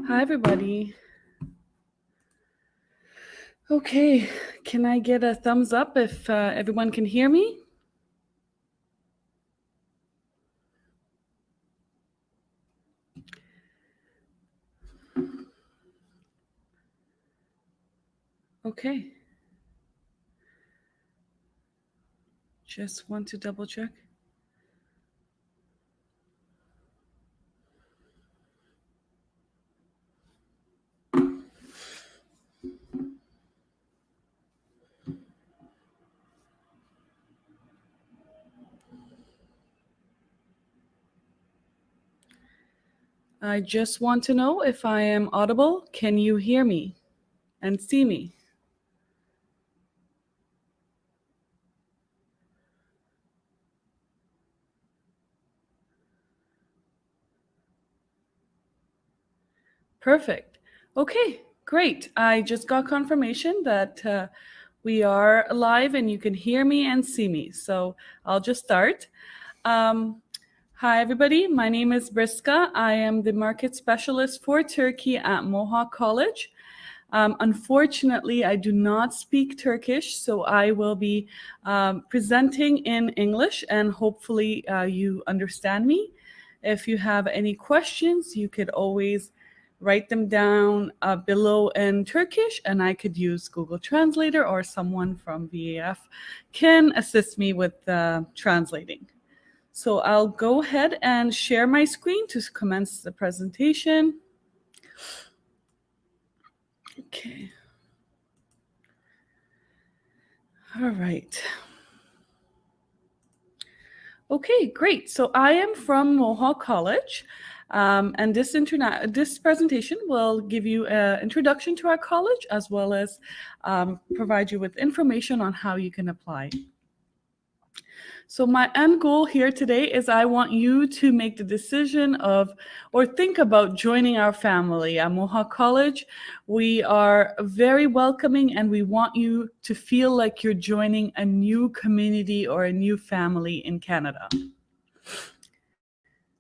Hi, everybody. Okay, can I get a thumbs up if everyone can hear me? Okay. Just want to double check. I just want to know if I am audible. Can you hear me and see me? Perfect. Okay, great. I just got confirmation that we are live and you can hear me and see me. So I'll just start. Hi, everybody. My name is Breska. I am the market specialist for Turkey at Mohawk College. Unfortunately, I do not speak Turkish, so I will be presenting in English, and hopefully you understand me. If you have any questions, you could always write them down below in Turkish, and I could use Google Translator, or someone from VAF can assist me with translating. So I'll go ahead and share my screen to commence the presentation. Okay. All right. Okay, great. So I am from Mohawk College, and this presentation will give you an introduction to our college, as well as provide you with information on how you can apply. So my end goal here today is I want you to make the decision of, or think about joining our family at Mohawk College. We are very welcoming, and we want you to feel like you're joining a new community or a new family in Canada.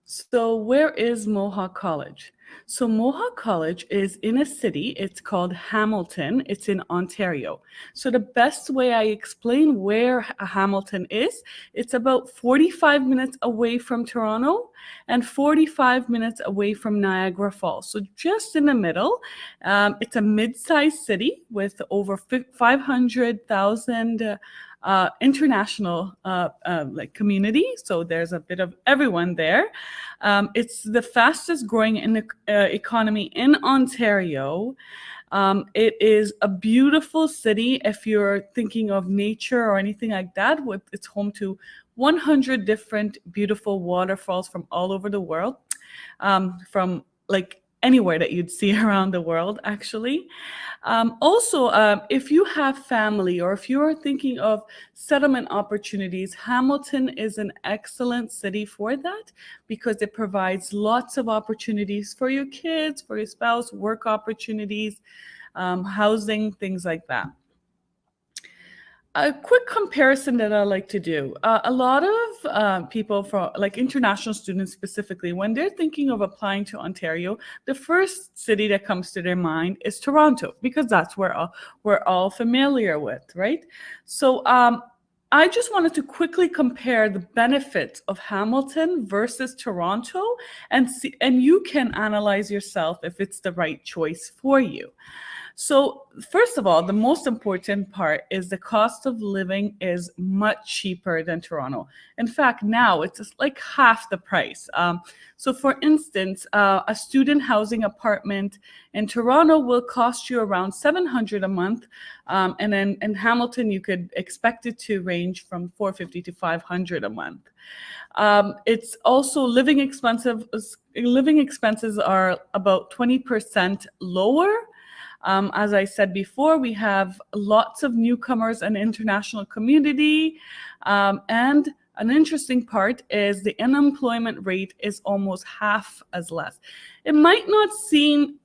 So where is Mohawk College? So Mohawk College is in a city. It's called Hamilton. It's in Ontario. So the best way I explain where Hamilton is, it's about 45 minutes away from Toronto and 45 minutes away from Niagara Falls. So just in the middle. It's a mid-sized city with over 500,000 international community. So there's a bit of everyone there. It's the fastest growing economy in Ontario. It is a beautiful city if you're thinking of nature or anything like that. It's home to 100 different beautiful waterfalls from all over the world, from like anywhere that you'd see around the world, actually. Also, if you have family or if you're thinking of settlement opportunities, Hamilton is an excellent city for that, because it provides lots of opportunities for your kids, for your spouse, work opportunities, housing, things like that. A quick comparison that I like to do. A lot of people, from like international students specifically, when they're thinking of applying to Ontario, the first city that comes to their mind is Toronto, because that's where we're all familiar with, right? So I just wanted to quickly compare the benefits of Hamilton versus Toronto, and you can analyze yourself if it's the right choice for you. So first of all, the most important part is the cost of living is much cheaper than Toronto. In fact, now it's just like half the price. So for instance, a student housing apartment in Toronto will cost you around $700 a month. And then in Hamilton, you could expect it to range from $450 to $500 a month. It's also living expenses are about 20% lower. As I said before, we have lots of newcomers and international community. And an interesting part is the unemployment rate is almost half as less. It might not seem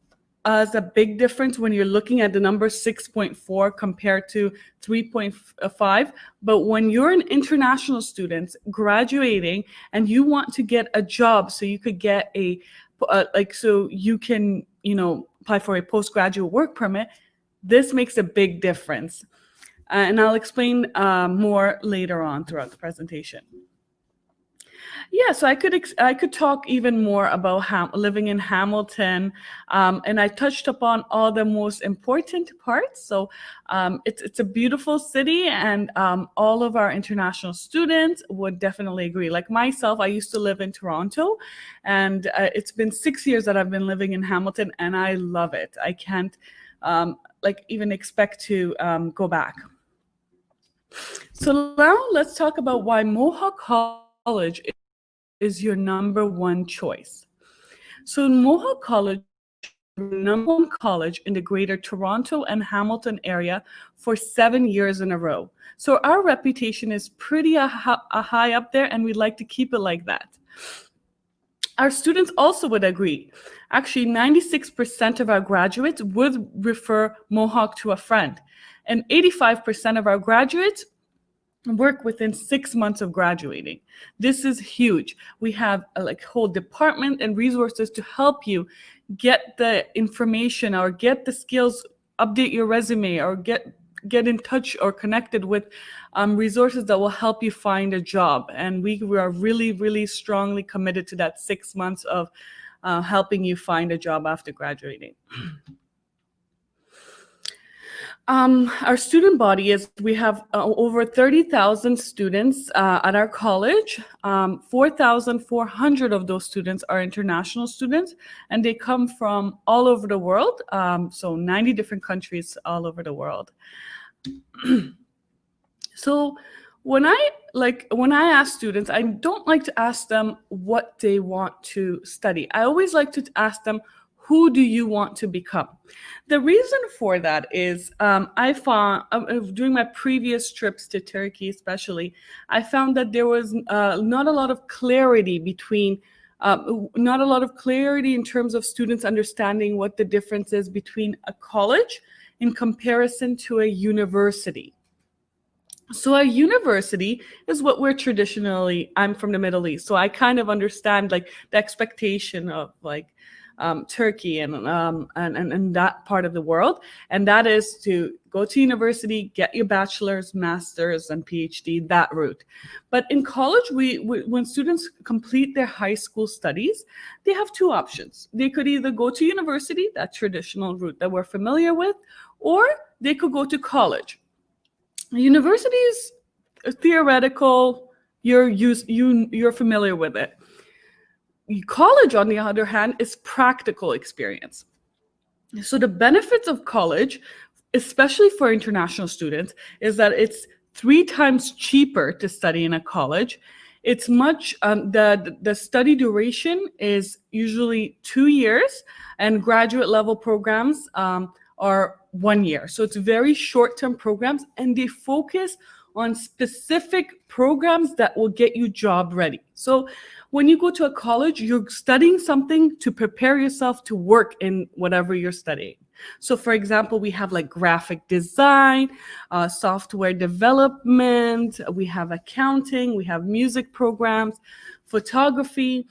as a big difference when you're looking at the number 6.4 compared to 3.5. But when you're an international student graduating and you want to get a job so you could get so you can apply for a postgraduate work permit, this makes a big difference. And I'll explain more later on throughout the presentation. Yeah, so I could talk even more about living in Hamilton, and I touched upon all the most important parts. So it's a beautiful city, and all of our international students would definitely agree. Like myself, I used to live in Toronto, and it's been 6 years that I've been living in Hamilton, and I love it. I can't even expect to go back. So now let's talk about why Mohawk College is your number one choice. So Mohawk College is the number one college in the greater Toronto and Hamilton area for 7 years in a row. So our reputation is pretty high up there, and we'd like to keep it like that. Our students also would agree. Actually, 96% of our graduates would refer Mohawk to a friend, and 85% of our graduates work within 6 months of graduating. This is huge. We have a whole department and resources to help you get the information or get the skills, update your resume, or get in touch or connected with resources that will help you find a job. And we are really, really strongly committed to that 6 months of helping you find a job after graduating. Our student body is, we have over 30,000 students at our college. 4,400 of those students are international students, and they come from all over the world. So 90 different countries all over the world. So when I ask students, I don't like to ask them what they want to study. I always like to ask them, who do you want to become? The reason for that is I found during my previous trips to Turkey especially, I found that there was not a lot of clarity between, not a lot of clarity in terms of students understanding what the difference is between a college in comparison to a university. So a university is what we're traditionally, I'm from the Middle East, so I kind of understand the expectation of Turkey and that part of the world, and that is to go to university, get your bachelor's, master's, and PhD, that route. But in college, when students complete their high school studies, they have two options. They could either go to university, that traditional route that we're familiar with, or they could go to college. University is theoretical, you're familiar with it. College, on the other hand, is practical experience. So the benefits of college, especially for international students, is that it's 3 times cheaper to study in a college. It's much, the study duration is usually 2 years, and graduate level programs are 1 year. So it's very short-term programs, and they focus on specific programs that will get you job ready. So when you go to a college, you're studying something to prepare yourself to work in whatever you're studying. So for example, we have graphic design, software development, we have accounting, we have music programs, photography.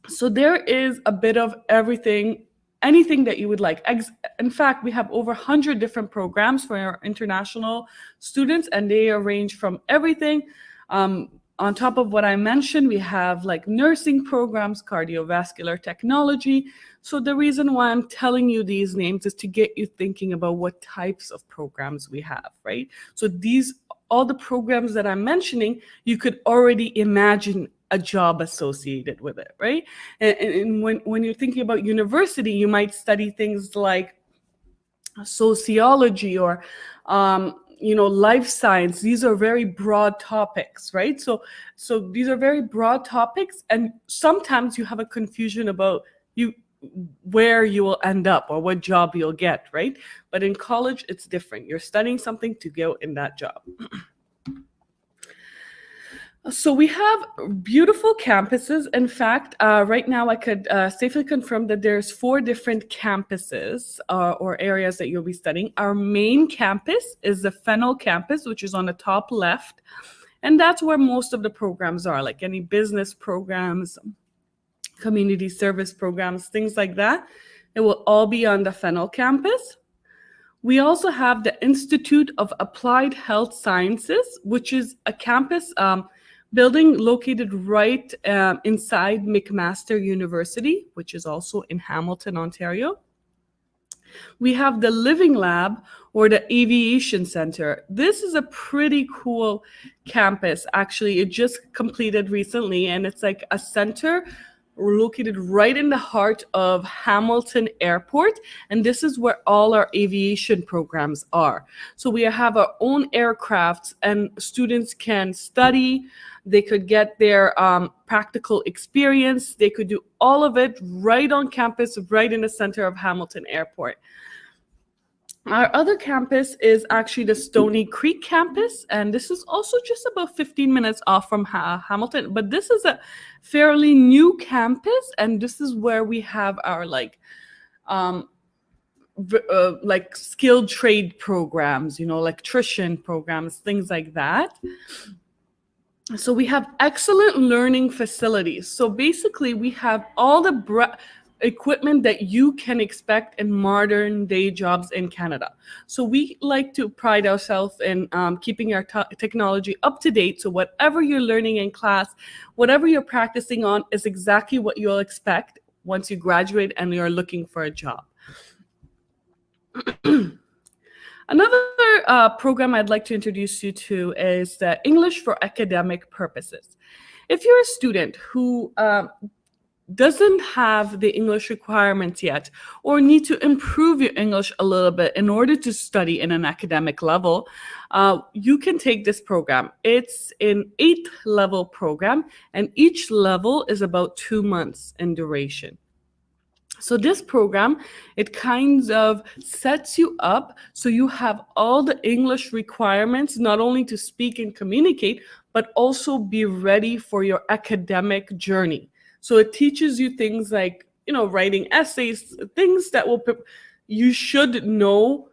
So there is a bit of everything, anything that you would like. In fact, we have over 100 different programs for our international students, and they range from everything. On top of what I mentioned, we have nursing programs, cardiovascular technology. So the reason why I'm telling you these names is to get you thinking about what types of programs we have, right? So all the programs that I'm mentioning, you could already imagine a job associated with it, right? And when you're thinking about university, you might study things like sociology or life science. These are very broad topics, right? So these are very broad topics, and sometimes you have a confusion about where you will end up or what job you'll get, right? But in college, it's different. You're studying something to go in that job. So we have beautiful campuses. In fact, right now I could safely confirm that there's 4 different campuses or areas that you'll be studying. Our main campus is the Fennel campus, which is on the top left. And that's where most of the programs are, like any business programs, community service programs, things like that. It will all be on the Fennel campus. We also have the Institute of Applied Health Sciences, which is a campus building located right inside McMaster University, which is also in Hamilton, Ontario. We have the Living Lab, or the Aviation Center. This is a pretty cool campus. Actually, it just completed recently, and it's like a center located right in the heart of Hamilton Airport, and this is where all our aviation programs are. So we have our own aircrafts, and students can study. They could get their practical experience. They could do all of it right on campus, right in the center of Hamilton Airport. Our other campus is actually the Stony Creek campus, and this is also just about 15 minutes off from Hamilton, but this is a fairly new campus, and this is where we have our like skilled trade programs, electrician programs, things like that. So we have excellent learning facilities. So basically we have all the equipment that you can expect in modern day jobs in Canada. So we like to pride ourselves in keeping our technology up to date. So whatever you're learning in class, whatever you're practicing on is exactly what you'll expect once you graduate and you're looking for a job. Another program I'd like to introduce you to is the English for Academic Purposes. If you're a student who doesn't have the English requirements yet, or need to improve your English a little bit in order to study in an academic level, you can take this program. It's an 8-level program, and each level is about 2 months in duration. So this program, it kind of sets you up so you have all the English requirements, not only to speak and communicate, but also be ready for your academic journey. So it teaches you things like, writing essays, things that you should know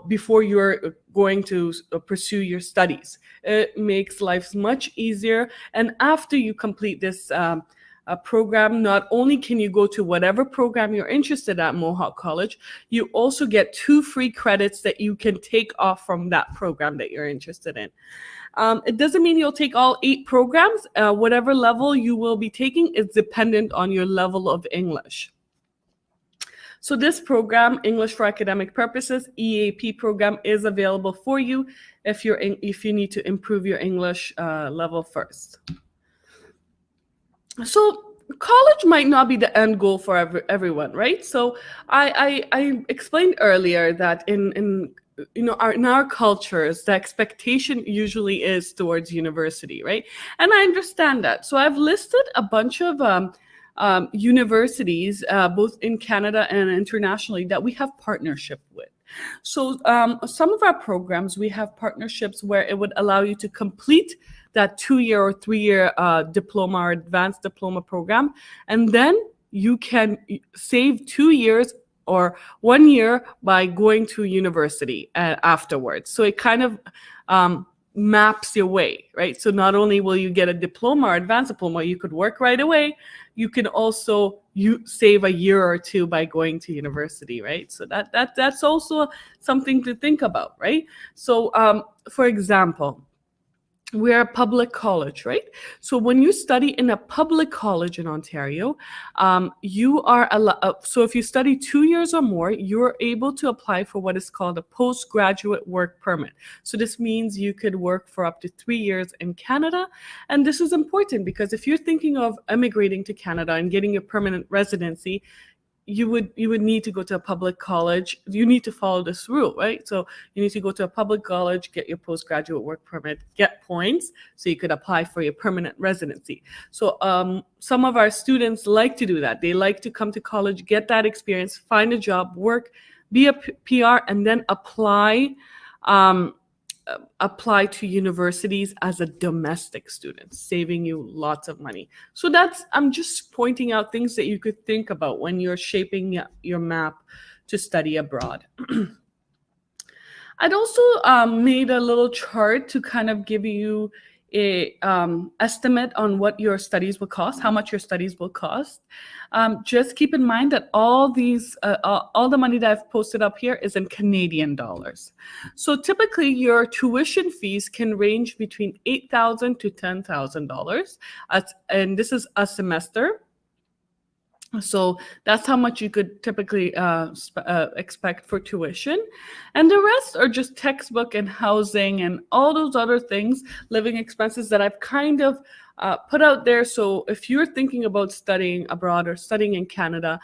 before you're going to pursue your studies. It makes life much easier. And after you complete this program, not only can you go to whatever program you're interested at Mohawk College, you also get 2 free credits that you can take off from that program that you're interested in. It doesn't mean you'll take all 8 programs. Whatever level you will be taking is dependent on your level of English. So this program, English for Academic Purposes, EAP program, is available for you if you need to improve your English level first. So college might not be the end goal for everyone, right? So I explained earlier that in our cultures, the expectation usually is towards university, right? And I understand that. So I've listed a bunch of universities, both in Canada and internationally, that we have partnership with. So some of our programs, we have partnerships where it would allow you to complete that 2-year or 3-year diploma or advanced diploma program, and then you can save 2 years or 1 year by going to university afterwards. So it kind of maps your way, right? So not only will you get a diploma or advanced diploma, you could work right away. You can also save a year or 2 by going to university, right? So that's also something to think about, right? So for example, we're a public college, right? So when you study in a public college in Ontario, you are so if you study 2 years or more, you're able to apply for what is called a postgraduate work permit. So this means you could work for up to 3 years in Canada. And this is important because if you're thinking of emigrating to Canada and getting a permanent residency, you would need to go to a public college. You need to follow this rule, right? So you need to go to a public college, get your postgraduate work permit, get points, so you could apply for your permanent residency. So some of our students like to do that. They like to come to college, get that experience, find a job, work, be a PR, and then apply to universities as a domestic student, saving you lots of money. So I'm just pointing out things that you could think about when you're shaping your map to study abroad. I'd also made a little chart to kind of give you a estimate on what your studies will cost, how much your studies will cost. Just keep in mind that all the money that I've posted up here is in Canadian dollars. So typically your tuition fees can range between $8,000 to $10,000, and this is a semester. So that's how much you could typically expect for tuition. And the rest are just textbook and housing and all those other things, living expenses that I've kind of put out there. So if you're thinking about studying abroad or studying in Canada,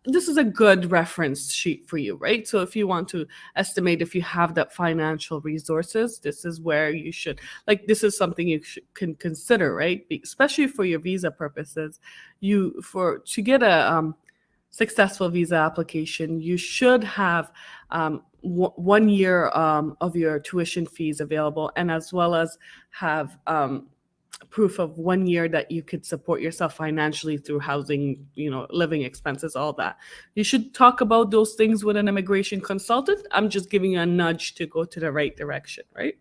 this is a good reference sheet for you, right? So if you want to estimate if you have that financial resources, this is where you should, this is something you can consider, right? Especially for your visa purposes. To get a successful visa application, you should have 1 year of your tuition fees available, and as well as have proof of 1 year that you could support yourself financially through housing, living expenses, all that. You should talk about those things with an immigration consultant. I'm just giving you a nudge to go to the right direction, right?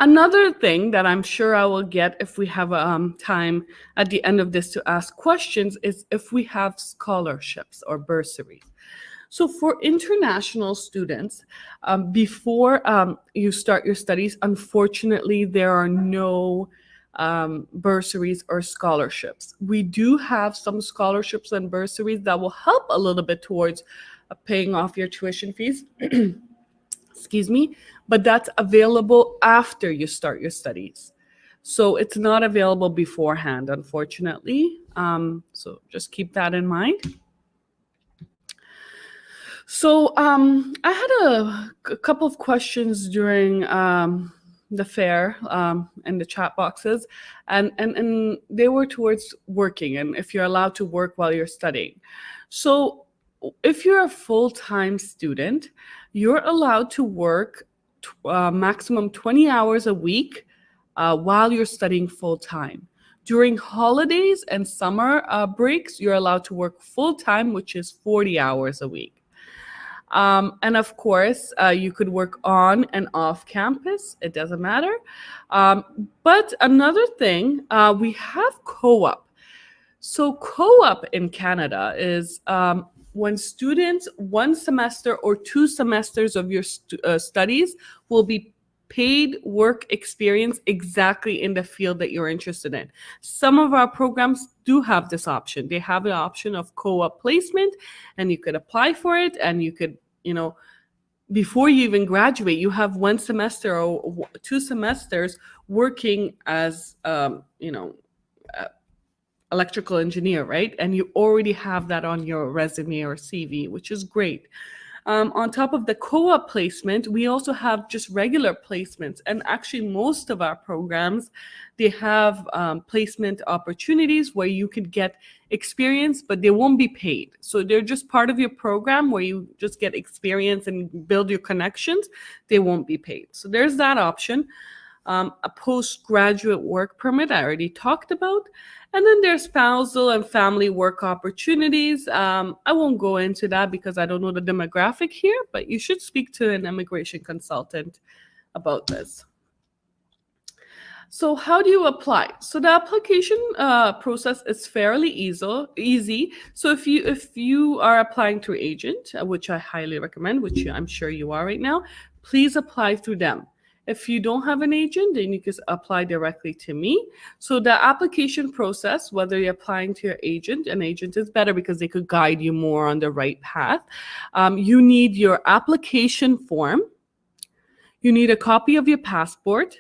Another thing that I'm sure I will get if we have time at the end of this to ask questions is if we have scholarships or bursaries. So for international students, before you start your studies, unfortunately, there are no bursaries or scholarships. We do have some scholarships and bursaries that will help a little bit towards paying off your tuition fees. Excuse me, but that's available after you start your studies. So it's not available beforehand, unfortunately. So just keep that in mind. So I had a couple of questions during the fair and the chat boxes, and they were towards working and if you're allowed to work while you're studying. So if you're a full-time student, you're allowed to work maximum 20 hours a week while you're studying full-time. During holidays and summer breaks, you're allowed to work full-time, which is 40 hours a week. And of course, you could work on and off campus. It doesn't matter. But another thing, we have co-op. So co-op in Canada is when students 1 semester or 2 semesters of your studies will be paid work experience exactly in the field that you're interested in. Some of our programs do have this option. They have the option of co-op placement, and you could apply for it, and you could, before you even graduate, you have 1 semester or 2 semesters working as, electrical engineer, right? And you already have that on your resume or CV, which is great. On top of the co-op placement, we also have just regular placements. And actually, most of our programs, they have placement opportunities where you could get experience, but they won't be paid. So they're just part of your program where you just get experience and build your connections. They won't be paid. So there's that option. A postgraduate work permit, I already talked about. And then there's spousal and family work opportunities. I won't go into that because I don't know the demographic here, but you should speak to an immigration consultant about this. So how do you apply? So the application process is fairly easy. So if you are applying through agent, which I highly recommend, which I'm sure you are right now, please apply through them. If you don't have an agent, then you can apply directly to me. So the application process, whether you're applying to your agent, an agent is better because they could guide you more on the right path. You need your application form. You need a copy of your passport.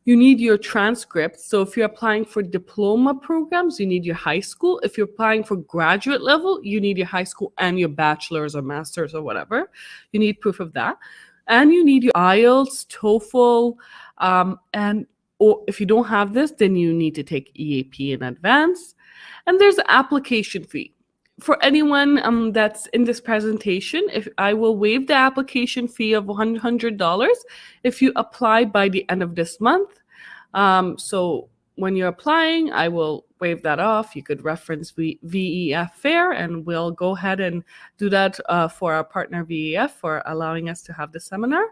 You need your transcript. So if you're applying for diploma programs, you need your high school. If you're applying for graduate level, you need your high school and your bachelor's or master's or whatever. You need proof of that. And you need your IELTS, TOEFL, or if you don't have this, then you need to take EAP in advance. And there's an application fee. For anyone that's in this presentation, if I will waive the application fee of $100 if you apply by the end of this month. So when you're applying, I will waive that off. You could reference VEF Fair, and we'll go ahead and do that for our partner VEF for allowing us to have the seminar.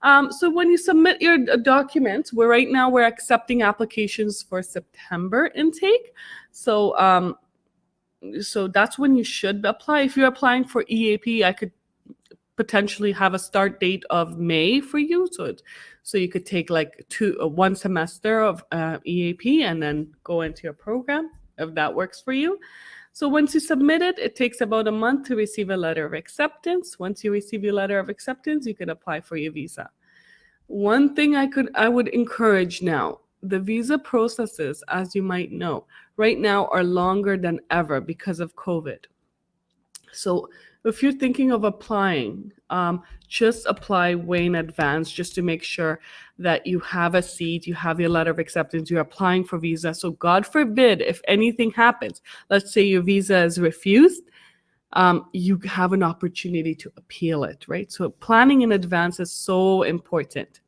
So when you submit your documents, right now we're accepting applications for September intake. So so that's when you should apply. If you're applying for EAP, I could potentially have a start date of May for you. So you could take like one semester of EAP and then go into your program if that works for you. So once you submit it, it takes about a month to receive a letter of acceptance. Once you receive your letter of acceptance, you can apply for your visa. One thing I would encourage now, the visa processes, as you might know, right now are longer than ever because of COVID. So if you're thinking of applying, just apply way in advance just to make sure that you have a seat, you have your letter of acceptance, you're applying for visa. So God forbid, if anything happens, let's say your visa is refused, you have an opportunity to appeal it, right? So planning in advance is so important.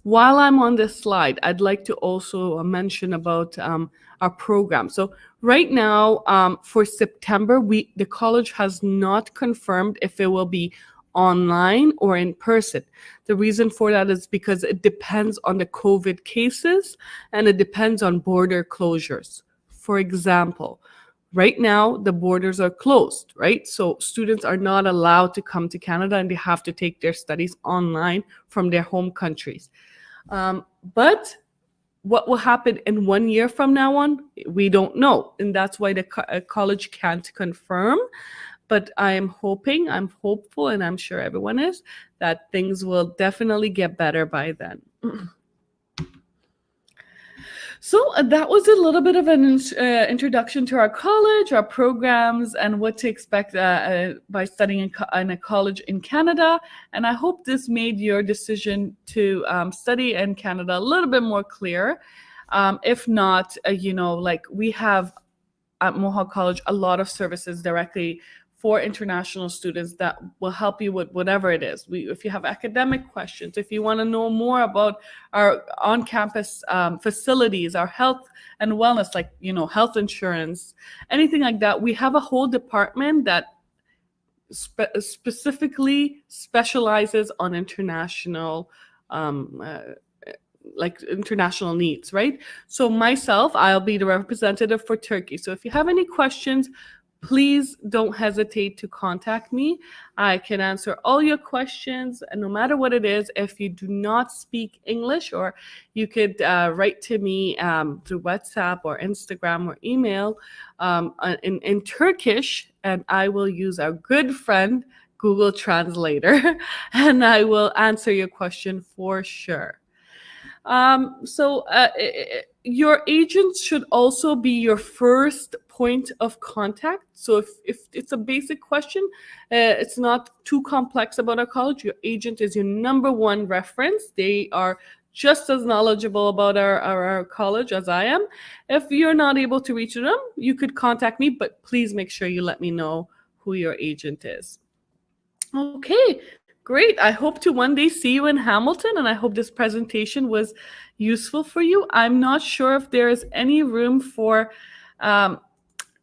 While I'm on this slide, I'd like to also mention about our program. So right now, for September, the college has not confirmed if it will be online or in person. The reason for that is because it depends on the COVID cases and it depends on border closures. For example, right now, the borders are closed, right? So students are not allowed to come to Canada and they have to take their studies online from their home countries. But what will happen in 1 year from now on, we don't know. And that's why the college can't confirm. But I'm hopeful, and I'm sure everyone is, that things will definitely get better by then. So that was a little bit of an introduction to our college, our programs, and what to expect by studying in a college in Canada. And I hope this made your decision to study in Canada a little bit more clear. If not, like we have at Mohawk College a lot of services directly for international students that will help you with whatever it is. If you have academic questions, if you want to know more about our on-campus facilities, our health and wellness, like, health insurance, anything like that, we have a whole department that specifically specializes on international international needs, right? So myself, I'll be the representative for Turkey. So if you have any questions, please don't hesitate to contact me. I can answer all your questions, and no matter what it is. If you do not speak English, or you could write to me through WhatsApp or Instagram or email in Turkish, and I will use our good friend Google Translator, and I will answer your question for sure. Your agent should also be your first point of contact. So if it's a basic question, it's not too complex about our college, your agent is your number one reference. They are just as knowledgeable about our college as I am. If you're not able to reach them, you could contact me, but please make sure you let me know who your agent is. Okay. Great. I hope to one day see you in Hamilton, and I hope this presentation was useful for you. I'm not sure if there is any room for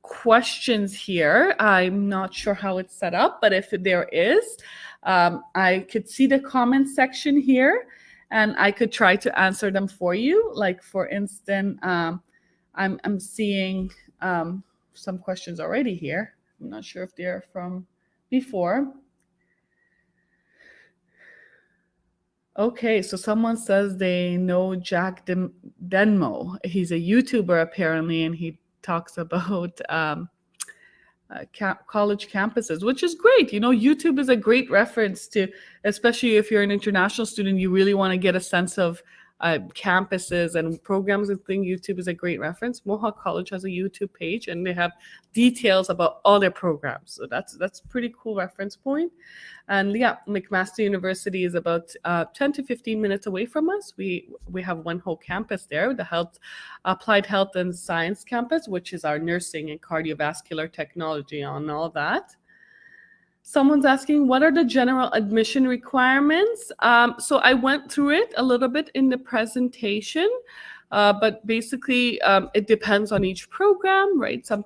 questions here. I'm not sure how it's set up, but if there is, I could see the comment section here, and I could try to answer them for you. Like, for instance, I'm seeing some questions already here. I'm not sure if they're from before. Okay, so someone says they know Jack Denmo. He's a YouTuber apparently, and he talks about college campuses, which is great. YouTube is a great reference to, especially if you're an international student, you really want to get a sense of campuses and programs and things. YouTube is a great reference. Mohawk College has a YouTube page, and they have details about all their programs. So that's pretty cool reference point. And yeah, McMaster University is about 10 to 15 minutes away from us. We have one whole campus there, the Applied Health and Science campus, which is our nursing and cardiovascular technology and all that. Someone's asking, what are the general admission requirements? So I went through it a little bit in the presentation. But basically, it depends on each program, right? Some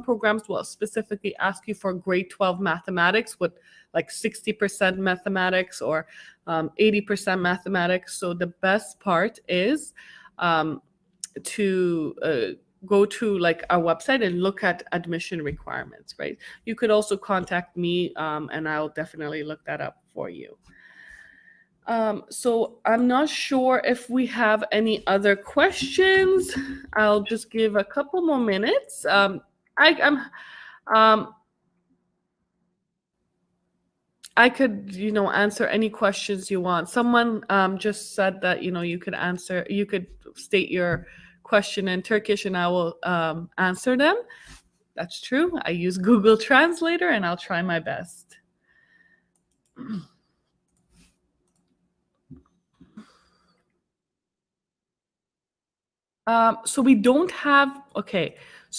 programs will specifically ask you for grade 12 mathematics with like 60% mathematics or 80% mathematics. So the best part is to go to like our website and look at admission requirements, right? You could also contact me and I'll definitely look that up for you. So I'm not sure if we have any other questions. I'll just give a couple more minutes. I could, answer any questions you want. Someone just said that, you could state your question in Turkish and I will answer them. That's true. I use Google Translator and I'll try my best. So we don't have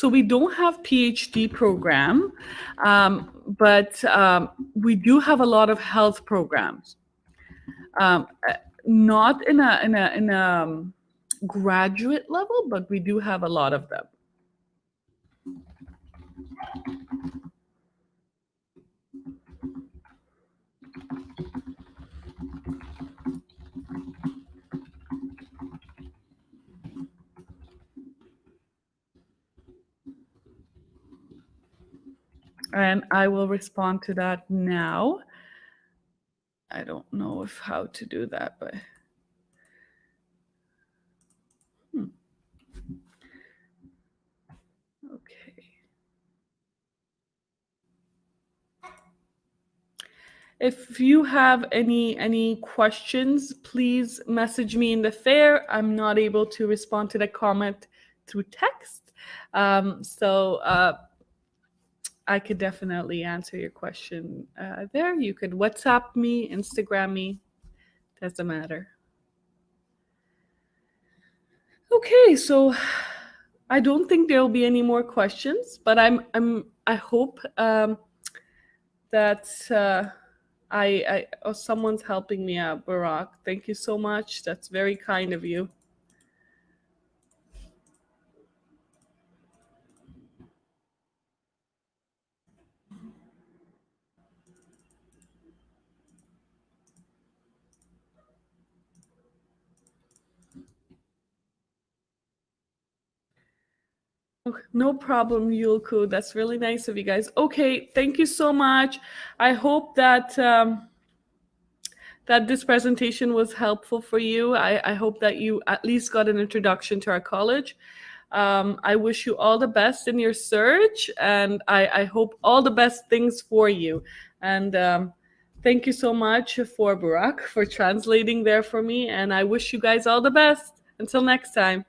PhD program, but we do have a lot of health programs. Not in a graduate level, but we do have a lot of them. And I will respond to that now. I don't know how to do that, but okay. If you have any questions, please message me in the fair. I'm not able to respond to the comment through text. So I could definitely answer your question there. You could WhatsApp me, Instagram me, doesn't matter. Okay, so I don't think there'll be any more questions, but I hope that someone's helping me out, Barak. Thank you so much. That's very kind of you. No problem, Yulku. That's really nice of you guys. Okay, thank you so much. I hope that that this presentation was helpful for you. I hope that you at least got an introduction to our college. I wish you all the best in your search, and I hope all the best things for you. And thank you so much for Barak for translating there for me, and I wish you guys all the best. Until next time.